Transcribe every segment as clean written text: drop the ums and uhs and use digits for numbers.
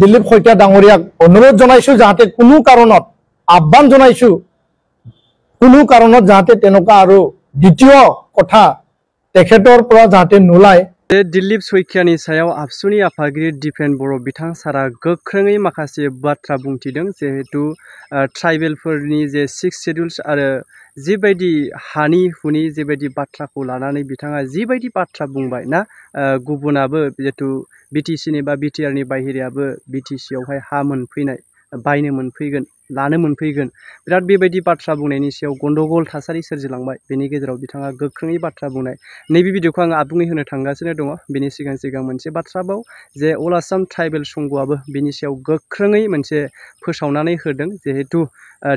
দিলীপ শইকীয়া ডাঙৰীয়াক অনুৰোধ জনাইছো যাতে কোনো কাৰণত আহ্বান জনাইছো কোনো কাৰণত যাতে তেনেকুৱা আৰু দ্বিতীয় কথা তেখেতৰ পৰা যাতে নোলায়। दिलीप शइकियानि सायाव आबसुनि आफादगिरि दिपेन बर' बिथां सारा गोख्रोङै माखासे बाथ्रा बुंथिदों जिहेतु ट्राइबेलफोरनि जे 6 शेड्यूल्स आरो जिबायदि हानि हुनि जिबायदि बाथ्राखौ लानानै बिथाङा जिबायदि बाथ्रा बुंबाय ना गुबुनाबो जिहेतु बिटिसिनि बा बिटिआरनि बाहेरायाबो बिटिसियावहाय हा मोनफैनाय बायनो मोनफैगोन लानो मोनफैगोन बिराद बेबायदि बाथ्रा बुंनायनि सायाव गन्डगोल थासारि सोरजिलांबाय। बेनि गेजेराव बिथाङा गोख्रोङै बाथ्रा बुंनाय नैबे भिडिअखौ आं आबुङै होनो थांगासिनो दङ। बेनि सिगां मोनसे बाथ्राबाव जे अल आसाम ट्राइबेल संघआबो बिनि सायाव गोख्रोङै मोनसे फोसावनानै होदों जिहेतु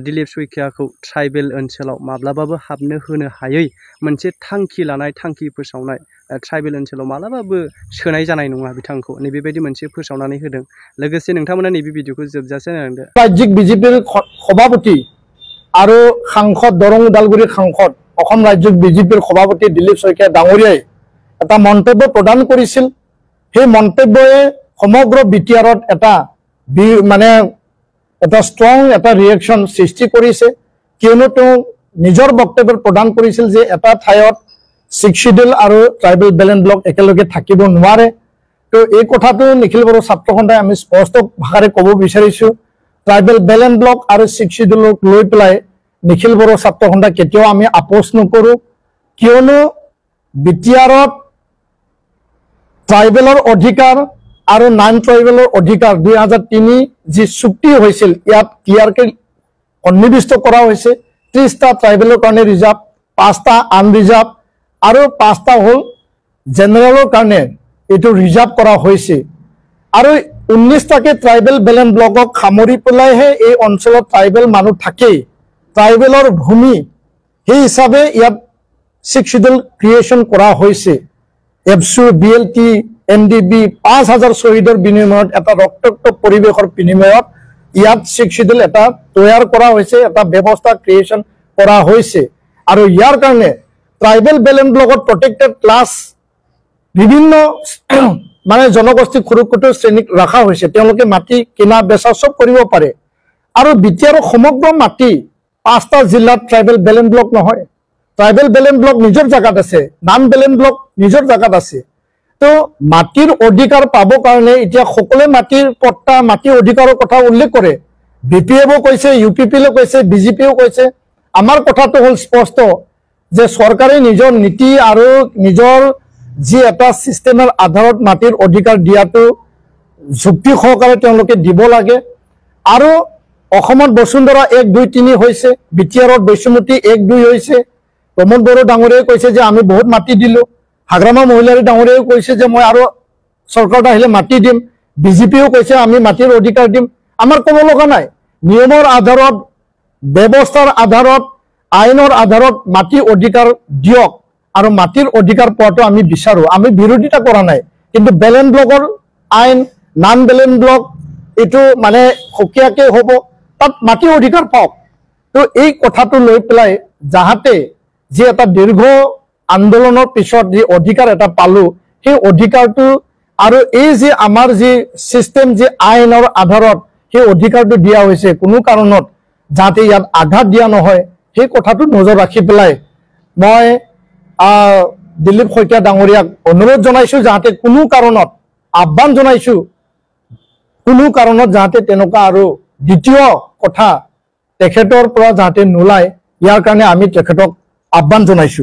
दिलीप शइकियाखौ ट्राइबेल ओनसोलाव माब्लाबाबो हाबनो होनो हायै मोनसे थांखि लानाय थांखि फोसावनाय ट्राइबेल ओनसोलाव माब्लाबाबो सोनाय जानाय नङा बिथांखौ नैबेबायदि मोनसे फोसावनानै होदों। लोगोसे नोंथांमोना नैबे भिडिअखौ जोबजासे नायदो। राজ্যিক বিজেপিৰ সভাপতি আৰু সাংসদ দৰং ওদালগুৰি সাংসদ অসম ৰাজ্যিক বিজেপিৰ সভাপতি দিলীপ শইকীয়া ডাঙৰীয়াই এটা মন্তব্য প্ৰদান কৰিছিল। সেই মন্তব্যই সমগ্ৰ বিটিআৰত এটা মানে এটা ষ্ট্ৰং এটা ৰিয়েকশ্যন সৃষ্টি কৰিছে কিয়নো তেওঁ নিজৰ বক্তব্য প্ৰদান কৰিছিল যে এটা ঠাইত 6 শিডিউল আৰু ট্ৰাইবেল বেলেন্স ব্লক একেলগে থাকিব নোৱাৰে। তো এই কথাটো নিখিল বড়ো ছাত্ৰ সন্থাই আমি স্পষ্ট ভাষাৰে ক'ব বিচাৰিছো ট্ৰাইবেল বেলেন্স ব্লক আৰু 6 শিডিউলক লৈ পেলাই নিখিল বড়ো ছাত্ৰ সন্থাই কেতিয়াও আমি আপোচ নকৰো কিয়নো বিটিআৰত ট্ৰাইবেলৰ অধিকাৰ আৰু নন ট্ৰাইবেলৰ অধিকাৰ 2003 যি চুক্তি হৈছিল ইয়াত ক্লিয়াৰকৈ সন্নিৱিষ্ট কৰা হৈছে। 30টা ট্ৰাইবেলৰ কাৰণে ৰিজাৰ্ভ 5টা আনৰিজাৰ্ভ আৰু 5টা হ'ল জেনেৰেলৰ কাৰণে এইটো ৰিজাৰ্ভ কৰা হৈছে আৰু 19টাকে ট্ৰাইবেল বেলেন্স ব্লকক সামৰি পেলাইহে এই অঞ্চলত ট্ৰাইবেল মানুহ থাকে ট্ৰাইবেলৰ ভূমি সেই হিচাপে ইয়াত 6 শিডিউল ক্ৰিয়েশ্যন কৰা হৈছে। এফচু বিএলটি এনডিবি 5000 শ্বহীদৰ বিনিময়ত এটা ৰক্তাক্ত পৰিৱেশৰ বিনিময়ত ইয়াত 6 শিডিউল এটা তৈয়াৰ কৰা হৈছে এটা ব্যৱস্থা ক্ৰিয়েশ্যন কৰা হৈছে আৰু ইয়াৰ কাৰণে ট্ৰাইবেল বেলেন্স ব্লকত প্ৰটেক্টেড ক্লাছ বিভিন্ন মানে জনগোষ্ঠী খুৰুকুটো শ্ৰেণীক ৰখা হৈছে তেওঁলোকে মাটি কিনা বেচা সব কৰিব পাৰে আৰু বিটিআৰ সমগ্ৰ মাটি 5টা জিলাত ট্ৰাইবেল বেলেন্স ব্লক নহয় ট্ৰাইবেল বেলেন্স ব্লক নিজৰ জায়গাত আছে নন বেলেন্স ব্লক নিজৰ জায়গাত আছে। তো মাটিৰ অধিকাৰ পাব কাৰণে এতিয়া সকলে মাটিৰ পট্টা মাটি অধিকাৰৰ কথা উল্লেখ কৰে বিপিএফও কৈছে ইউপিপিও কৈছে বিজেপিও কৈছে। আমাৰ কথাটো হ'ল স্পষ্ট যে চৰকাৰে নিজৰ নীতি আৰু নিজৰ যি এটা সিস্টেমৰ আধাৰত মাটিৰ অধিকাৰ দিয়াটো যুক্তি সহকাৰে তেওঁলোকে দিব লাগে আৰু অসমত বসুন্ধৰা 1 2 3 হৈছে বিটিআৰত বৈষ্ণৱমতী 1 2 হৈছে। প্ৰমোদ বড়ো ডাঙৰীয়াই কৈছে যে আমি বহুত মাটি দিলো হাগ্ৰামা মহিলাৰী ডাঙৰীয়াই কৈছে যে মই আৰু চৰকাৰত আহিলে মাটি দিম বিজেপিও কৈছে আমি মাটিৰ অধিকাৰ দিম। আমাৰ ক'ব লগা নাই নিয়মৰ আধাৰত ব্যৱস্থাৰ আধাৰত আইনৰ আধাৰত মাটি অধিকাৰ দিয়ক আৰু মাটিৰ অধিকাৰ পোৱাটো আমি বিচাৰো আমি বিৰোধিতা কৰা নাই কিন্তু বেলেন্স ব্লকৰ আইন নন বেলেন্স ব্লক এইটো মানে সকিয়াকে হ'ব তাত মাটি অধিকাৰ পাওক। তো এই কথাটো লৈ পেলাই যাহাতে যে এটা দীৰ্ঘ আন্দোলনৰ পিছত যে অধিকাৰ এটা পালো সেই অধিকাৰটো আৰু এই যে আমাৰ যে সিস্টেম যে আইনৰ আধাৰত সেই অধিকাৰটো দিয়া হৈছে কোনো কাৰণত যাতে ইয়াত আঘাত দিয়া নহয় সেই কথাটো নজৰ ৰাখি পেলাই মই দিলীপ শইকীয়া ডাঙৰীয়াক অনুৰোধ জনাইছো যাতে কোনো কাৰণত আহ্বান জনাইছো কোনো কাৰণত যাতে তেনেকুৱা আৰু দ্বিতীয় কথা তেখেতৰ পৰা যাতে নোলায় ইয়াৰ কাৰণে আমি তেখেতক আহ্বান জনাইছো।